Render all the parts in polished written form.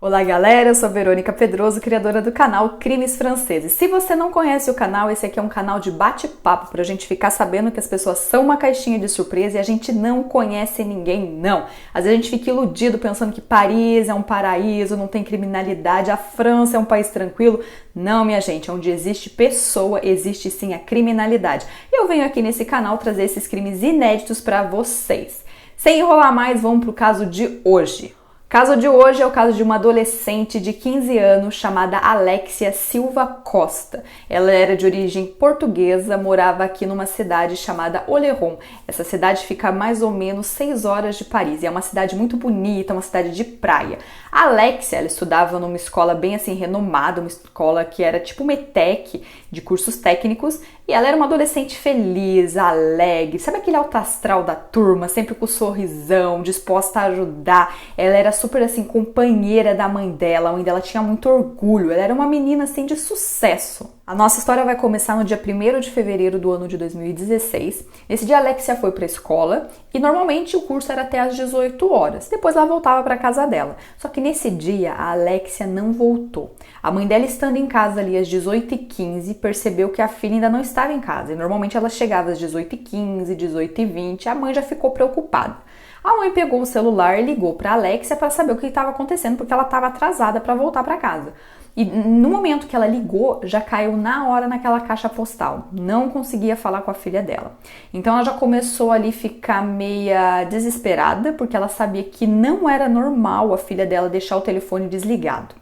Olá galera, eu sou a Verônica Pedroso, criadora do canal Crimes Franceses. Se você não conhece o canal, esse aqui é um canal de bate-papo pra gente ficar sabendo que as pessoas são uma caixinha de surpresa e a gente não conhece ninguém, não. Às vezes a gente fica iludido pensando que Paris é um paraíso, não tem criminalidade, a França é um país tranquilo. Não, minha gente, onde existe pessoa, existe sim a criminalidade. E eu venho aqui nesse canal trazer esses crimes inéditos pra vocês. Sem enrolar mais, vamos pro caso de hoje. O caso de hoje é o caso de uma adolescente de 15 anos chamada Alexia Silva Costa. Ela era de origem portuguesa, morava aqui numa cidade chamada Oléron. Essa cidade fica a mais ou menos 6 horas de Paris. É uma cidade muito bonita, uma cidade de praia. A Alexia, ela estudava numa escola bem assim renomada, uma escola que era tipo uma ETEC, de cursos técnicos, e ela era uma adolescente feliz, alegre, sabe aquele alto astral da turma, sempre com sorrisão, disposta a ajudar. Ela era super assim companheira da mãe dela, a mãe dela tinha muito orgulho, ela era uma menina assim de sucesso. A nossa história vai começar no dia 1º de fevereiro do ano de 2016. Nesse dia a Alexia foi para a escola e normalmente o curso era até às 18 horas. Depois ela voltava para casa dela. Só que nesse dia a Alexia não voltou. A mãe dela, estando em casa ali às 18h15, percebeu que a filha ainda não estava em casa. E normalmente ela chegava às 18h15, 18h20, a mãe já ficou preocupada. A mãe pegou o celular e ligou para a Alexia para saber o que estava acontecendo, porque ela estava atrasada para voltar para casa. E no momento que ela ligou, já caiu na hora naquela caixa postal. Não conseguia falar com a filha dela. Então ela já começou ali a ficar meia desesperada, porque ela sabia que não era normal a filha dela deixar o telefone desligado.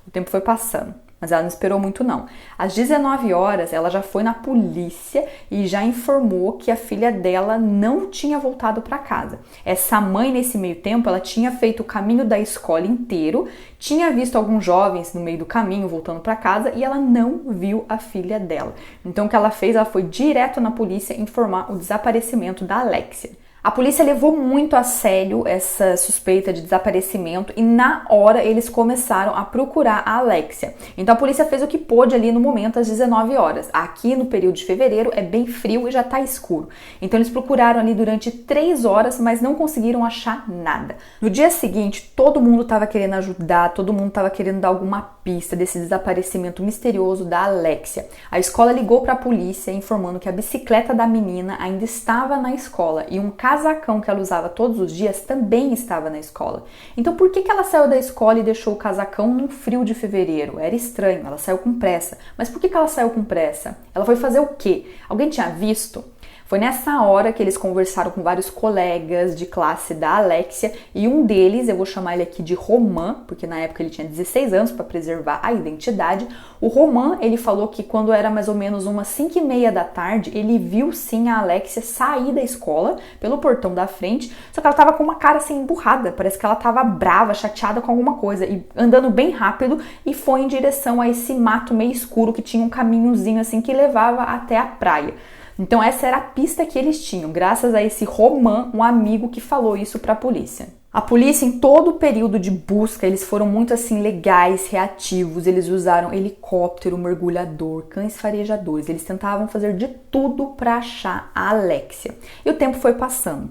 O tempo foi passando, mas ela não esperou muito não. Às 19 horas, ela já foi na polícia e já informou que a filha dela não tinha voltado para casa. Essa mãe, nesse meio tempo, ela tinha feito o caminho da escola inteiro, tinha visto alguns jovens no meio do caminho voltando para casa e ela não viu a filha dela. Então o que ela fez? Ela foi direto na polícia informar o desaparecimento da Alexia. A polícia levou muito a sério essa suspeita de desaparecimento e na hora eles começaram a procurar a Alexia. Então a polícia fez o que pôde ali no momento às 19 horas. Aqui no período de fevereiro é bem frio e já tá escuro. Então eles procuraram ali durante 3 horas, mas não conseguiram achar nada. No dia seguinte, todo mundo estava querendo ajudar, todo mundo estava querendo dar alguma pista desse desaparecimento misterioso da Alexia. A escola ligou para a polícia informando que a bicicleta da menina ainda estava na escola e um casacão que ela usava todos os dias também estava na escola. Então por que ela saiu da escola e deixou o casacão num frio de fevereiro? Era estranho, ela saiu com pressa. Mas por que ela saiu com pressa? Ela foi fazer o quê? Alguém tinha visto? Foi nessa hora que eles conversaram com vários colegas de classe da Alexia e um deles, eu vou chamar ele aqui de Roman, porque na época ele tinha 16 anos para preservar a identidade. O Roman, ele falou que quando era mais ou menos umas 5h30 da tarde, ele viu sim a Alexia sair da escola pelo portão da frente, só que ela tava com uma cara assim emburrada, parece que ela tava brava, chateada com alguma coisa e andando bem rápido e foi em direção a esse mato meio escuro que tinha um caminhozinho assim que levava até a praia. Então essa era a pista que eles tinham, graças a esse Roman, um amigo que falou isso para a polícia. A polícia, em todo o período de busca, eles foram muito assim legais, reativos, eles usaram helicóptero, mergulhador, cães farejadores, eles tentavam fazer de tudo para achar a Alexia. E o tempo foi passando.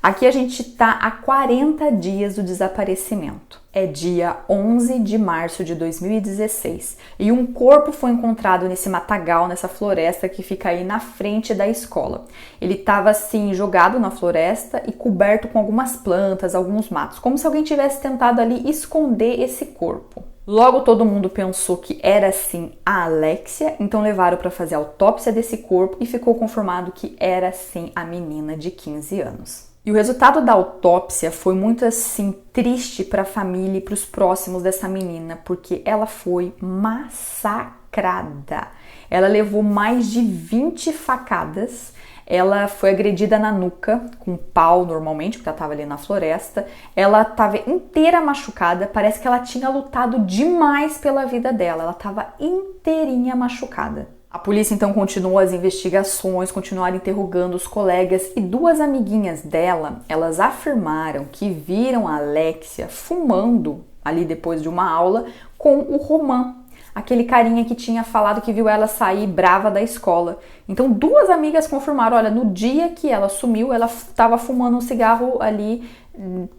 Aqui a gente está há 40 dias do desaparecimento. É dia 11 de março de 2016 e um corpo foi encontrado nesse matagal, nessa floresta que fica aí na frente da escola. Ele estava assim jogado na floresta e coberto com algumas plantas, alguns matos, como se alguém tivesse tentado ali esconder esse corpo. Logo todo mundo pensou que era sim a Alexia, então levaram para fazer a autópsia desse corpo e ficou confirmado que era sim a menina de 15 anos. E o resultado da autópsia foi muito assim triste para a família e para os próximos dessa menina, porque ela foi massacrada. Ela levou mais de 20 facadas. Ela foi agredida na nuca, com pau normalmente, porque ela estava ali na floresta. Ela estava inteira machucada, parece que ela tinha lutado demais pela vida dela. Ela estava inteirinha machucada. A polícia então continuou as investigações, continuaram interrogando os colegas e 2 amiguinhas dela, elas afirmaram que viram a Alexia fumando ali depois de uma aula com o Roman, aquele carinha que tinha falado que viu ela sair brava da escola. Então 2 amigas confirmaram, olha, no dia que ela sumiu, ela estava fumando um cigarro ali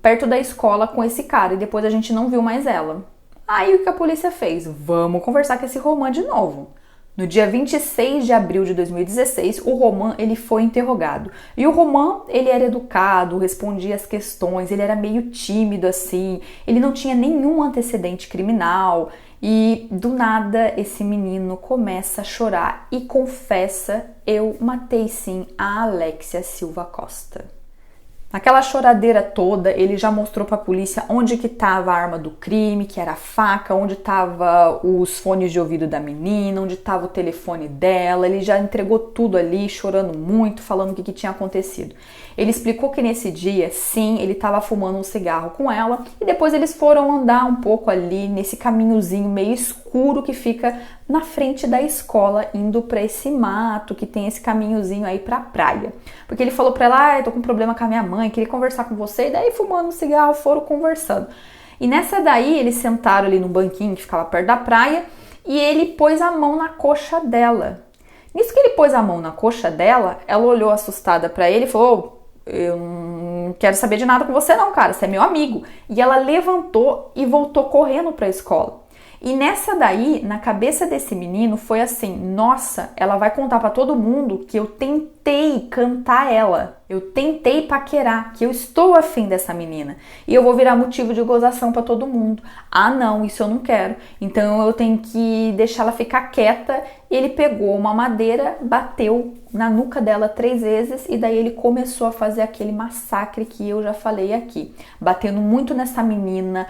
perto da escola com esse cara e depois a gente não viu mais ela. Aí o que a polícia fez? Vamos conversar com esse Roman de novo. No dia 26 de abril de 2016, o Roman ele foi interrogado. E o Roman, ele era educado, respondia as questões, ele era meio tímido assim, ele não tinha nenhum antecedente criminal. E do nada esse menino começa a chorar e confessa: eu matei sim a Alexia Silva Costa. Naquela choradeira toda, ele já mostrou para a polícia onde que estava a arma do crime, que era a faca, onde estava os fones de ouvido da menina, onde estava o telefone dela. Ele já entregou tudo ali, chorando muito, falando o que tinha acontecido. Ele explicou que nesse dia, sim, ele estava fumando um cigarro com ela e depois eles foram andar um pouco ali nesse caminhozinho meio escuro que fica na frente da escola, indo para esse mato, que tem esse caminhozinho aí pra praia. Porque ele falou pra ela: eu tô com um problema com a minha mãe, queria conversar com você. E daí, fumando um cigarro, foram conversando. E nessa daí, eles sentaram ali no banquinho que ficava perto da praia e ele pôs a mão na coxa dela. Nisso que ele pôs a mão na coxa dela, ela olhou assustada pra ele e falou: eu não quero saber de nada com você não, cara, você é meu amigo. E ela levantou e voltou correndo pra escola. E nessa daí, na cabeça desse menino, foi assim: nossa, ela vai contar pra todo mundo que eu tentei cantar ela. Eu tentei paquerar, que eu estou afim dessa menina. E eu vou virar motivo de gozação pra todo mundo. Ah, não, isso eu não quero. Então eu tenho que deixar ela ficar quieta. Ele pegou uma madeira, bateu na nuca dela 3 vezes e daí ele começou a fazer aquele massacre que eu já falei aqui. Batendo muito nessa menina,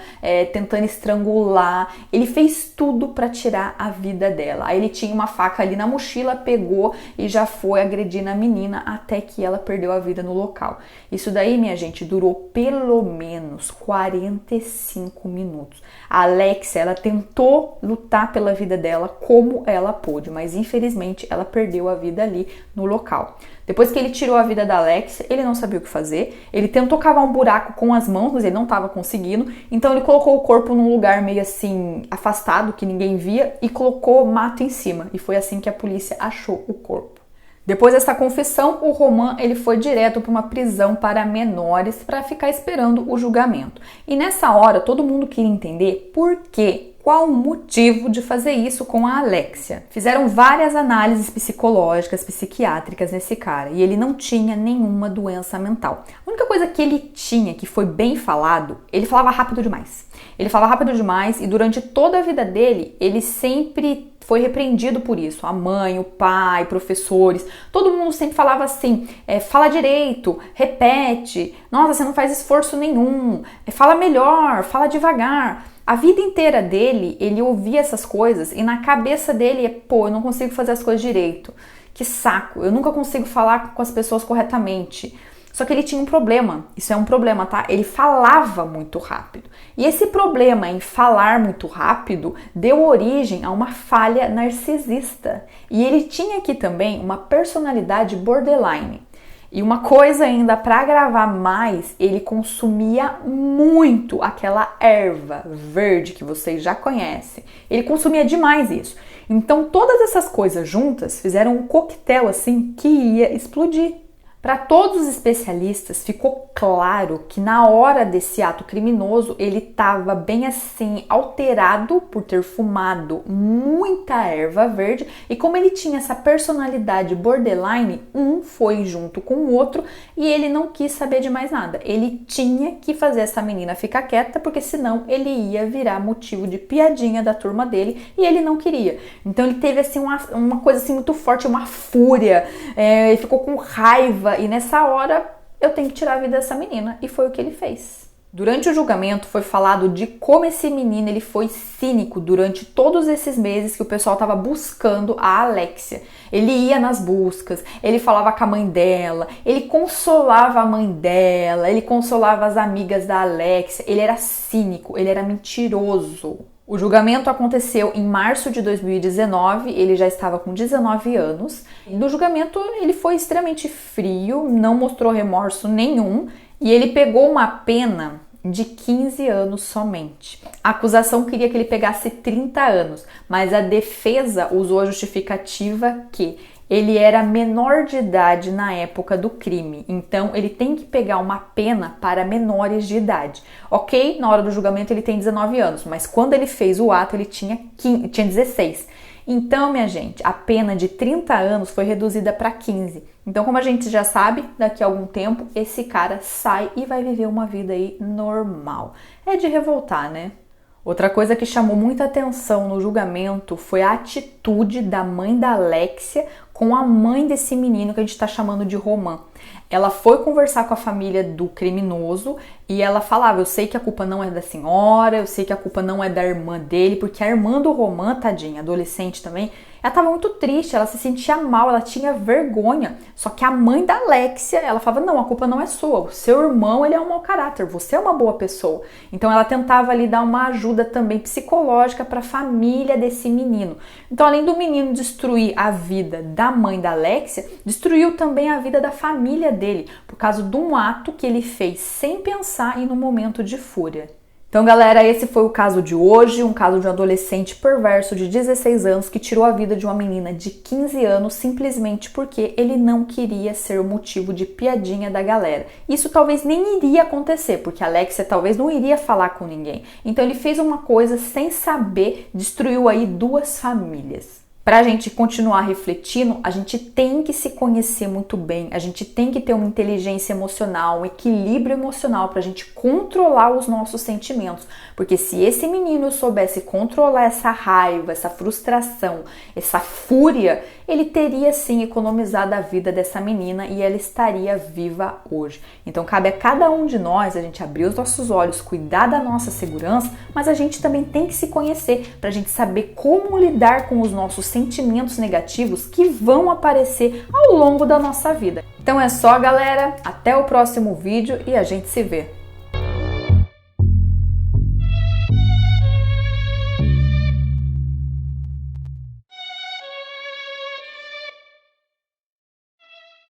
tentando estrangular. Ele fez tudo pra tirar a vida dela. Aí ele tinha uma faca ali na mochila, pegou e já foi agredir na menina até que ela perdeu a vida no local. Isso daí, minha gente, durou pelo menos 45 minutos. A Alexia, ela tentou lutar pela vida dela como ela pôde, mas infelizmente ela perdeu a vida ali no local. Depois que ele tirou a vida da Alexia, ele não sabia o que fazer. Ele tentou cavar um buraco com as mãos, mas ele não estava conseguindo. Então ele colocou o corpo num lugar meio assim afastado, que ninguém via, e colocou mato em cima. E foi assim que a polícia achou o corpo. Depois dessa confissão, o Roman ele foi direto para uma prisão para menores para ficar esperando o julgamento. E nessa hora, todo mundo queria entender por quê. Qual o motivo de fazer isso com a Alexia? Fizeram várias análises psicológicas, psiquiátricas nesse cara e ele não tinha nenhuma doença mental. A única coisa que ele tinha, que foi bem falado, ele falava rápido demais. Ele falava rápido demais e durante toda a vida dele, ele sempre foi repreendido por isso. A mãe, o pai, professores, todo mundo sempre falava assim: fala direito, repete, nossa, você não faz esforço nenhum, fala melhor, fala devagar. A vida inteira dele, ele ouvia essas coisas e na cabeça dele, eu não consigo fazer as coisas direito. Que saco, eu nunca consigo falar com as pessoas corretamente. Só que ele tinha um problema, isso é um problema, tá? Ele falava muito rápido. E esse problema em falar muito rápido deu origem a uma falha narcisista. E ele tinha aqui também uma personalidade borderline. E uma coisa ainda, para agravar mais, ele consumia muito aquela erva verde que vocês já conhecem. Ele consumia demais isso. Então todas essas coisas juntas fizeram um coquetel assim que ia explodir. Para todos os especialistas ficou claro que na hora desse ato criminoso ele estava bem assim alterado por ter fumado muita erva verde e como ele tinha essa personalidade borderline, um foi junto com o outro e ele não quis saber de mais nada. Ele tinha que fazer essa menina ficar quieta porque senão ele ia virar motivo de piadinha da turma dele e ele não queria. Então ele teve assim uma coisa assim muito forte, uma fúria, ele ficou com raiva. E nessa hora, eu tenho que tirar a vida dessa menina. E foi o que ele fez. Durante o julgamento, foi falado de como esse menino ele foi cínico durante todos esses meses que o pessoal estava buscando a Alexia. Ele ia nas buscas, ele falava com a mãe dela, ele consolava a mãe dela, ele consolava as amigas da Alexia. Ele era cínico, ele era mentiroso. O julgamento aconteceu em março de 2019, ele já estava com 19 anos. No julgamento ele foi extremamente frio, não mostrou remorso nenhum e ele pegou uma pena de 15 anos somente. A acusação queria que ele pegasse 30 anos, mas a defesa usou a justificativa que Ele era menor de idade na época do crime, então ele tem que pegar uma pena para menores de idade. Ok, na hora do julgamento ele tem 19 anos, mas quando ele fez o ato ele tinha 16. Então, minha gente, a pena de 30 anos foi reduzida para 15. Então, como a gente já sabe, daqui a algum tempo esse cara sai e vai viver uma vida aí normal. É de revoltar, né? Outra coisa que chamou muita atenção no julgamento foi a atitude da mãe da Alexia com a mãe desse menino que a gente está chamando de Roman. Ela foi conversar com a família do criminoso e ela falava, eu sei que a culpa não é da senhora, eu sei que a culpa não é da irmã dele, porque a irmã do Roman, tadinha, adolescente também, ela estava muito triste, ela se sentia mal, ela tinha vergonha. Só que a mãe da Alexia, ela falava, não, a culpa não é sua, o seu irmão, ele é um mau caráter, você é uma boa pessoa. Então ela tentava ali dar uma ajuda também psicológica para a família desse menino. Então, além do menino destruir a vida da mãe da Alexia, destruiu também a vida da família dele, por causa de um ato que ele fez sem pensar e no momento de fúria. Então, galera, esse foi o caso de hoje, um caso de um adolescente perverso de 16 anos que tirou a vida de uma menina de 15 anos simplesmente porque ele não queria ser o motivo de piadinha da galera. Isso talvez nem iria acontecer, porque a Alexia talvez não iria falar com ninguém. Então ele fez uma coisa sem saber, destruiu aí 2 famílias. Para a gente continuar refletindo, a gente tem que se conhecer muito bem, a gente tem que ter uma inteligência emocional, um equilíbrio emocional para a gente controlar os nossos sentimentos. Porque se esse menino soubesse controlar essa raiva, essa frustração, essa fúria, ele teria sim economizado a vida dessa menina e ela estaria viva hoje. Então cabe a cada um de nós a gente abrir os nossos olhos, cuidar da nossa segurança, mas a gente também tem que se conhecer para a gente saber como lidar com os nossos sentimentos negativos que vão aparecer ao longo da nossa vida. Então é só, galera, até o próximo vídeo e a gente se vê.